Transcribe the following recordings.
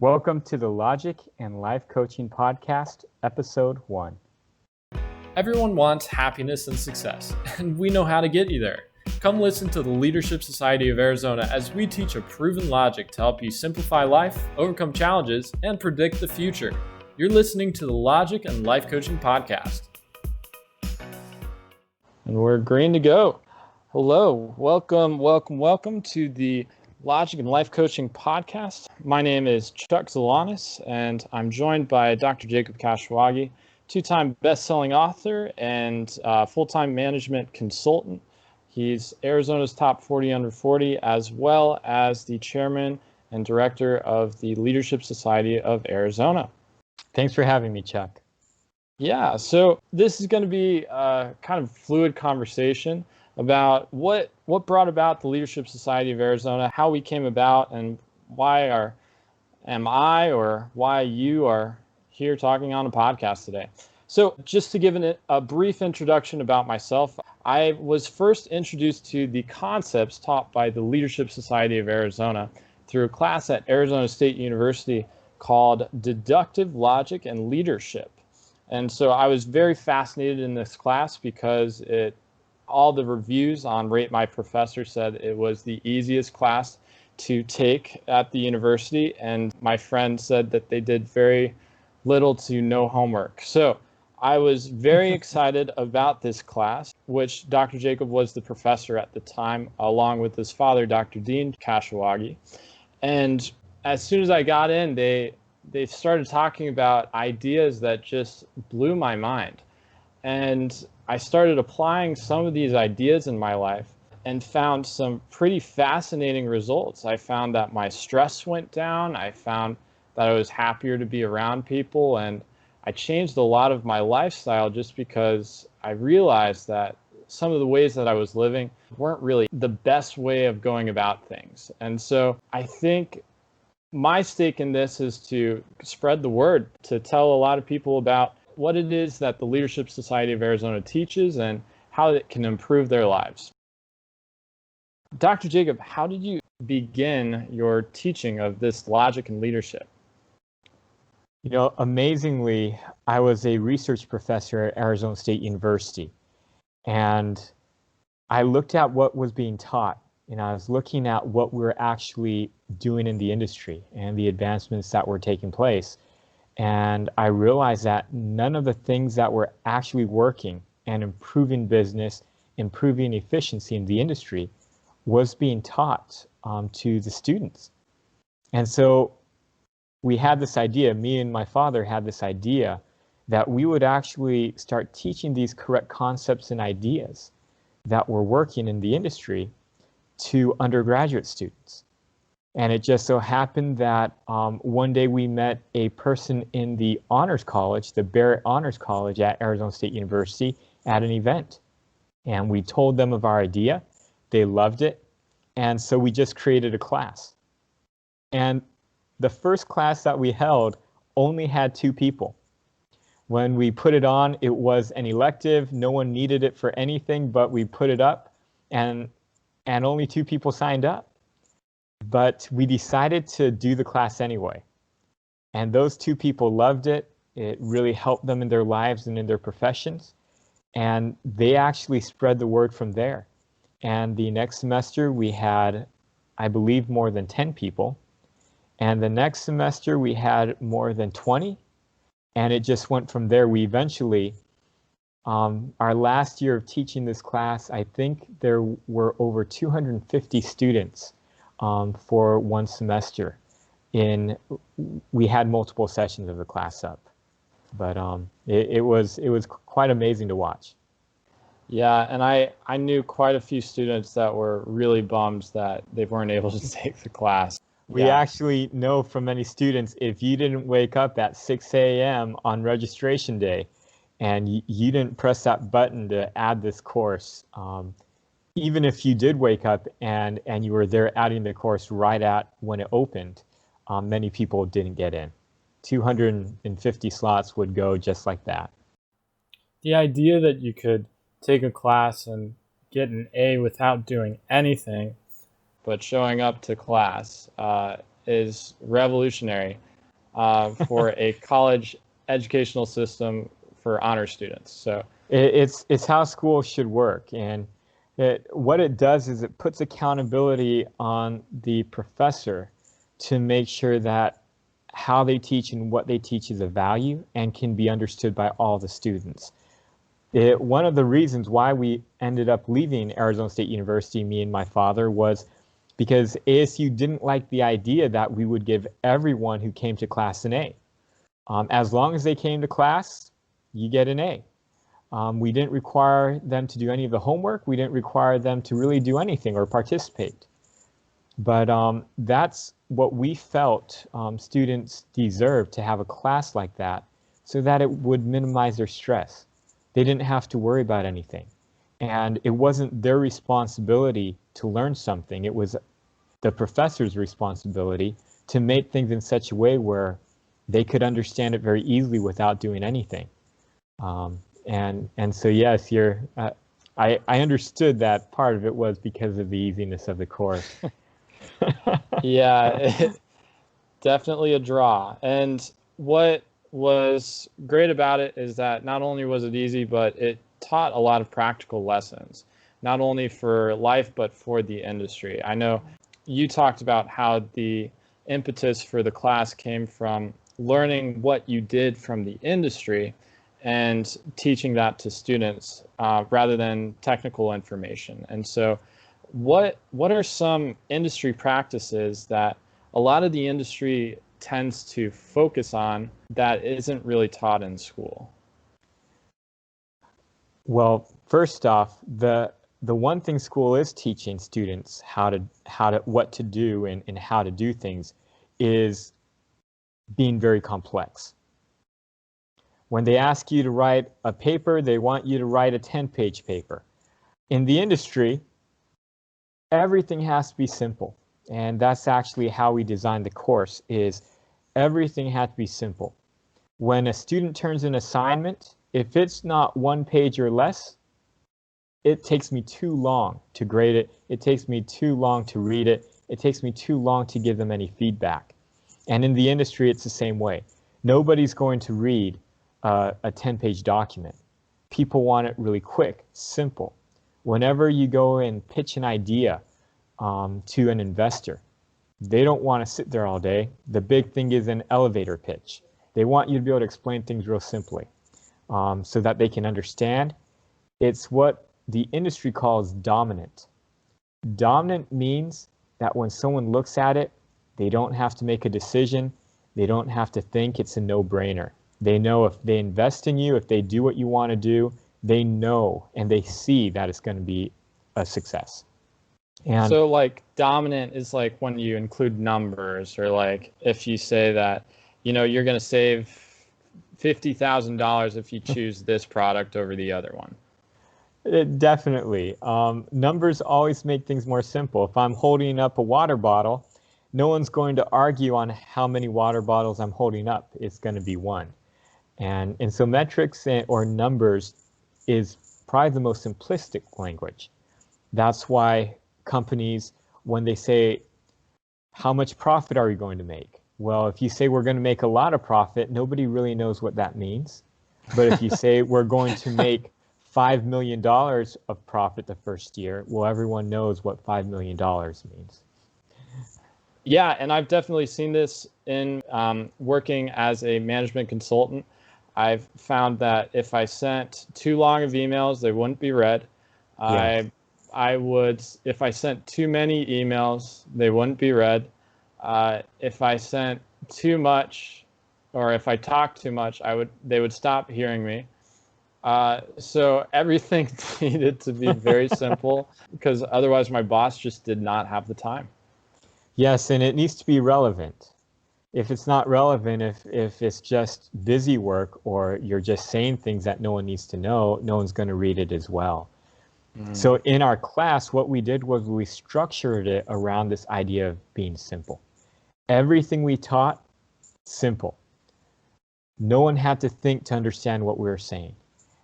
Welcome to the Logic and Life Coaching Podcast, Episode 1. Everyone wants happiness and success, and we know how to get you there. Come listen to the Leadership Society of Arizona as we teach a proven logic to help you simplify life, overcome challenges, and predict the future. You're listening to the Logic and Life Coaching Podcast. And we're green to go. Hello, welcome to the Logic and Life Coaching Podcast. My name is Chuck Zalanis, and I'm joined by Dr. Jacob Kashiwagi, two-time best-selling author and full-time management consultant. He's Arizona's top 40 under 40, as well as the chairman and director of the Leadership Society of Arizona. Thanks for having me, Chuck. Yeah, so this is going to be a kind of fluid conversation about what brought about the Leadership Society of Arizona, how we came about, and why you are here talking on a podcast today. So just to give a brief introduction about myself, I was first introduced to the concepts taught by the Leadership Society of Arizona through a class at Arizona State University called Deductive Logic and Leadership. And so I was very fascinated in this class because all the reviews on Rate My Professor said it was the easiest class to take at the university, and my friend said that they did very little to no homework. So I was very excited about this class, which Dr. Jacob was the professor at the time, along with his father, Dr. Dean Kashiwagi. And as soon as I got in, they started talking about ideas that just blew my mind. And I started applying some of these ideas in my life and found some pretty fascinating results. I found that my stress went down. I found that I was happier to be around people, and I changed a lot of my lifestyle just because I realized that some of the ways that I was living weren't really the best way of going about things. And so I think my stake in this is to spread the word, to tell a lot of people about what it is that the Leadership Society of Arizona teaches and how it can improve their lives. Dr. Jacob, how did you begin your teaching of this logic and leadership? You know, amazingly, I was a research professor at Arizona State University, and I looked at what was being taught, and I was looking at what we were actually doing in the industry and the advancements that were taking place. And I realized that none of the things that were actually working and improving business, improving efficiency in the industry was being taught to the students. And so we had this idea, me and my father had this idea that we would actually start teaching these correct concepts and ideas that were working in the industry to undergraduate students. And it just so happened that one day we met a person in the Honors College, the Barrett Honors College at Arizona State University, at an event. And we told them of our idea. They loved it. And so we just created a class. And the first class that we held only had 2 people. When we put it on, it was an elective. No one needed it for anything, but we put it up, and only 2 people signed up. But we decided to do the class anyway. And those 2 people loved it. It really helped them in their lives and in their professions. And they actually spread the word from there. And the next semester we had, I believe, more than 10 people. And the next semester we had more than 20. And it just went from there. We eventually, our last year of teaching this class, I think there were over 250 students for one semester. We had multiple sessions of the class up, but it was quite amazing to watch. Yeah, and I knew quite a few students that were really bummed that they weren't able to take the class. We actually know from many students, if you didn't wake up at 6 a.m. on registration day and you didn't press that button to add this course, even if you did wake up and you were there adding the course right at when it opened, many people didn't get in. 250 slots would go just like that. The idea that you could take a class and get an A without doing anything but showing up to class is revolutionary. for a college educational system for honor students. So it's how school should work. And what it does is it puts accountability on the professor to make sure that how they teach and what they teach is of value and can be understood by all the students. One of the reasons why we ended up leaving Arizona State University, me and my father, was because ASU didn't like the idea that we would give everyone who came to class an A. As long as they came to class, you get an A. We didn't require them to do any of the homework. We didn't require them to really do anything or participate. But that's what we felt students deserved, to have a class like that so that it would minimize their stress. They didn't have to worry about anything. And it wasn't their responsibility to learn something. It was the professor's responsibility to make things in such a way where they could understand it very easily without doing anything. And so yes, I understood that part of it was because of the easiness of the course. yeah, definitely a draw. And what was great about it is that not only was it easy, but it taught a lot of practical lessons, not only for life, but for the industry. I know you talked about how the impetus for the class came from learning what you did from the industry and teaching that to students rather than technical information. And so what are some industry practices that a lot of the industry tends to focus on that isn't really taught in school? Well, first off, the one thing school is teaching students what to do and how to do things is being very complex. When they ask you to write a paper, they want you to write a 10-page paper. In the industry, everything has to be simple. And that's actually how we designed the course, is everything had to be simple. When a student turns an assignment, if it's not 1 page or less, it takes me too long to grade it. It takes me too long to read it. It takes me too long to give them any feedback. And in the industry, it's the same way. Nobody's going to read a 10-page document. People want it really quick, simple. Whenever you go and pitch an idea to an investor, they don't want to sit there all day. The big thing is an elevator pitch. They want you to be able to explain things real simply so that they can understand. It's what the industry calls dominant. Dominant means that when someone looks at it, they don't have to make a decision. They don't have to think. It's a no-brainer. They know if they invest in you, if they do what you want to do, they know and they see that it's going to be a success. And so like dominant is like when you include numbers, or like if you say that, you know, you're going to save $50,000 if you choose this product over the other one. Definitely. Numbers always make things more simple. If I'm holding up a water bottle, no one's going to argue on how many water bottles I'm holding up. It's going to be one. And so metrics or numbers is probably the most simplistic language. That's why companies, when they say, how much profit are you going to make? Well, if you say we're going to make a lot of profit, nobody really knows what that means. But if you say we're going to make $5 million of profit the first year, well, everyone knows what $5 million means. Yeah, and I've definitely seen this in working as a management consultant. I've found that if I sent too long of emails, they wouldn't be read. Yeah. If I sent too many emails, they wouldn't be read. If I sent too much, or if I talked too much, they would stop hearing me. So everything needed to be very simple, because otherwise my boss just did not have the time. Yes, and it needs to be relevant. If it's not relevant, if it's just busy work, or you're just saying things that no one needs to know, no one's going to read it as well. So in our class, what we did was we structured it around this idea of being simple. Everything we taught, simple. No one had to think to understand what we were saying.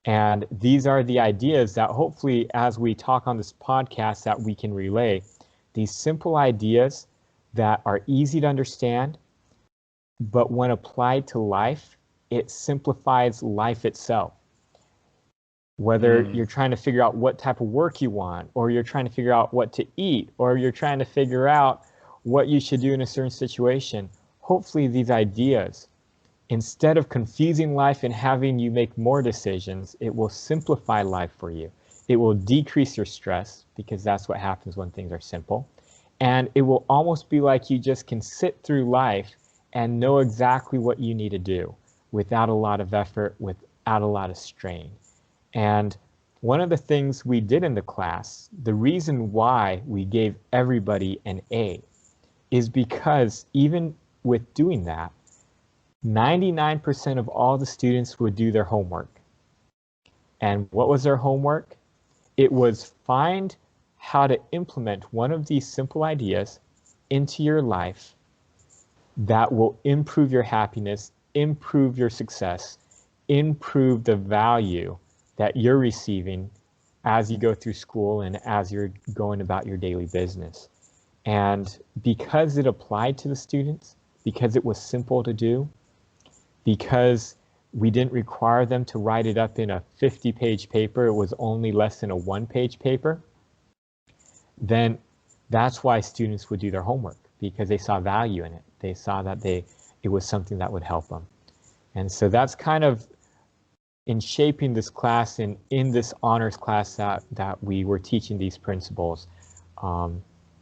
And these are the ideas that hopefully, as we talk on this podcast, that we can relay. These simple ideas that are easy to understand, but when applied to life, it simplifies life itself. Whether you're trying to figure out what type of work you want, or you're trying to figure out what to eat, or you're trying to figure out what you should do in a certain situation, hopefully these ideas, instead of confusing life and having you make more decisions, it will simplify life for you. It will decrease your stress, because that's what happens when things are simple. And it will almost be like you just can sit through life and know exactly what you need to do without a lot of effort, without a lot of strain. And one of the things we did in the class, the reason why we gave everybody an A, is because even with doing that, 99% of all the students would do their homework. And what was their homework? It was find how to implement one of these simple ideas into your life that will improve your happiness, improve your success, improve the value that you're receiving as you go through school and as you're going about your daily business. And because it applied to the students, because it was simple to do, because we didn't require them to write it up in a 50-page paper, it was only less than a 1-page paper, then that's why students would do their homework, because they saw value in it. They saw that it was something that would help them. And so that's kind of in shaping this class and in this honors class that we were teaching these principles.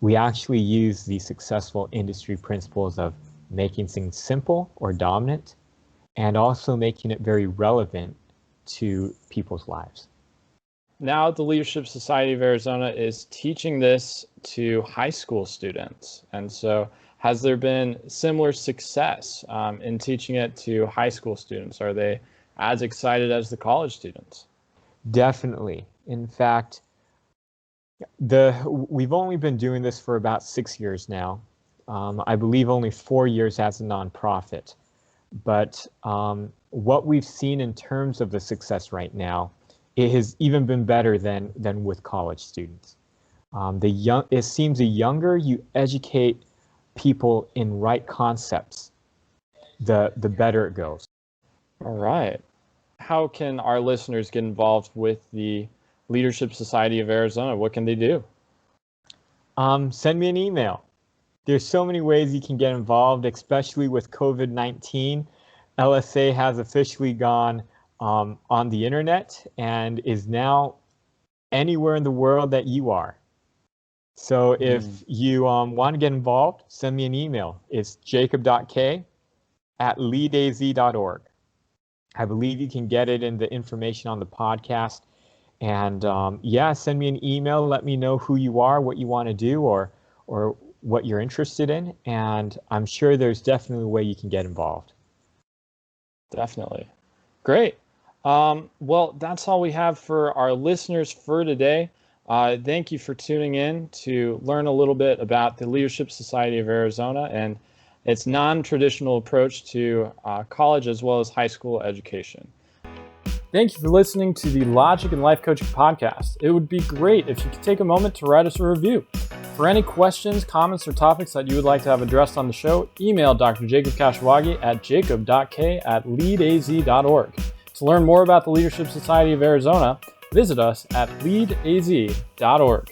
We actually use the successful industry principles of making things simple or dominant, and also making it very relevant to people's lives. Now the Leadership Society of Arizona is teaching this to high school students. And so has there been similar success in teaching it to high school students? Are they as excited as the college students? Definitely. In fact, we've only been doing this for about 6 years now. I believe only 4 years as a nonprofit. But what we've seen in terms of the success right now, it has even been better than with college students. It seems the younger you educate people in right concepts, the better it goes. All right. How can our listeners get involved with the Leadership Society of Arizona? What can they do? Send me an email. There's so many ways you can get involved, especially with COVID-19. LSA has officially gone on the internet and is now anywhere in the world that you are. So if you want to get involved, send me an email. It's jacob.k@leadaz.org. I believe you can get it in the information on the podcast. And send me an email. Let me know who you are, what you want to do, or what you're interested in. And I'm sure there's definitely a way you can get involved. Definitely. Great. Well, that's all we have for our listeners for today. Thank you for tuning in to learn a little bit about the Leadership Society of Arizona and its non-traditional approach to college as well as high school education. Thank you for listening to the Logic and Life Coaching Podcast. It would be great if you could take a moment to write us a review. For any questions, comments, or topics that you would like to have addressed on the show, email Dr. Jacob Kashiwagi at jacob.k@leadaz.org. To learn more about the Leadership Society of Arizona, visit us at leadaz.org.